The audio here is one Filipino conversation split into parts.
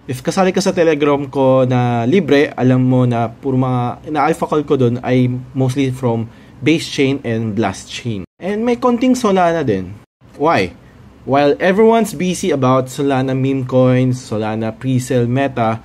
If kasali ka sa Telegram ko na libre, alam mo na puro mga ina-alpha call ko dun ay mostly from base chain and blast chain. And may konting Solana din. Why? While everyone's busy about Solana meme coins, Solana pre-sale meta,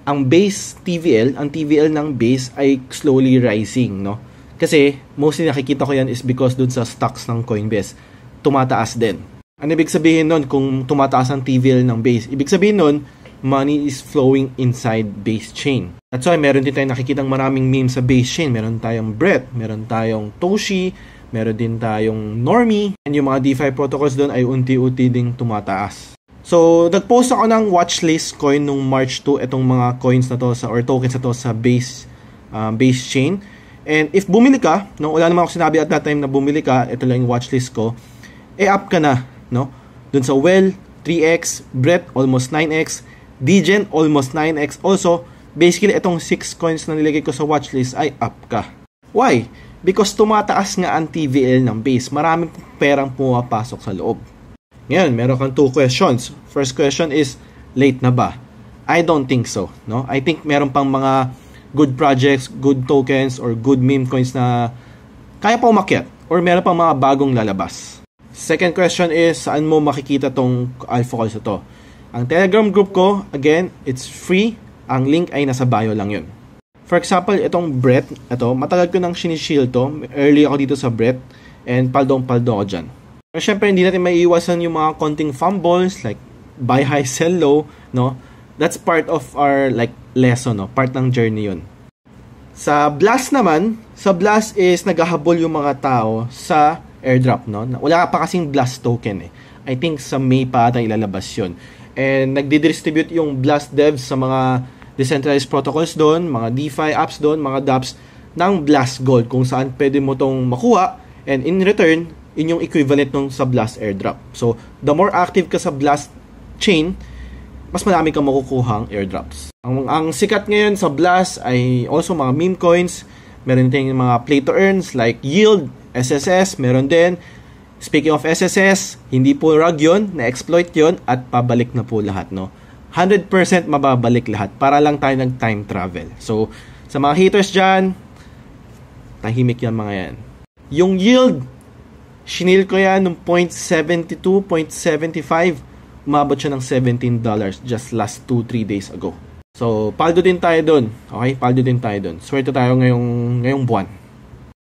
ang base TVL, ang TVL ng base ay slowly rising, no? Kasi mostly nakikita ko yan is because dun sa stocks ng Coinbase, tumataas din. Ano ibig sabihin nun kung tumataas ang TVL ng base? Ibig sabihin nun, money is flowing inside base chain. That's why meron din tayong nakikitang maraming memes sa base chain. Meron tayong Brett, meron tayong Toshi, meron din tayong Normie, and yung mga DeFi protocols doon ay unti-unti ding tumataas. So, nag-post ako ng watchlist coin nung March 2, itong mga coins na to or tokens na to sa base chain. And if bumili ka, no, wala naman ako sinabi at that time na bumili ka, ito lang yung watchlist ko, up ka na, no? Dun sa Well, 3x, Brett, almost 9x, Degen, almost 9x. Also, basically, itong 6 coins na nilagay ko sa watchlist ay up ka. Why? Because tumataas nga ang TVL ng base. Maraming perang pumapasok sa loob. Ngayon, meron kang 2 questions. First question is, late na ba? I don't think so. No? I think meron pang mga good projects, good tokens, or good meme coins na kaya pa umakyat. Or meron pang mga bagong lalabas. Second question is, saan mo makikita tong alpha calls ito? Ang Telegram group ko, again, it's free. Ang link ay nasa bio lang yun. For example, itong Brett, ito, matagal ko nang sinishield to. Early ako dito sa Brett. And paldong-paldo ako dyan. Pero syempre, hindi natin maiiwasan yung mga konting fumbles, like buy high, sell low, no? That's part of our like lesson, no? Part ng journey yun. Sa Blast naman, sa Blast is naghahabol yung mga tao sa airdrop, no? Wala pa kasing Blast token, eh. I think sa May pa ata ilalabas yun. And nagdi-distribute yung Blast devs sa mga decentralized protocols doon, mga DeFi apps doon, mga dApps ng Blast Gold kung saan pwede mo tong makuha, and in return, yun yung equivalent nung sa Blast airdrop. So, the more active ka sa Blast chain, mas marami kang makukuhang airdrops. Ang sikat ngayon sa Blast ay also mga meme coins. Meron din mga play to earns like Yield, SSS, meron din. Speaking of SSS, hindi po rug yun, na-exploit yun, at pabalik na po lahat, no? 100% mababalik lahat para lang tayo nag-time travel. So, sa mga haters dyan, tahimik yan mga yan. Yung Yield, shinil ko yan ng 0.72, 0.75, umabot siya ng $17 just last 2-3 days ago. So, paldo din tayo dun. Okay? Paldo din tayo dun. Swerte tayo ngayong buwan.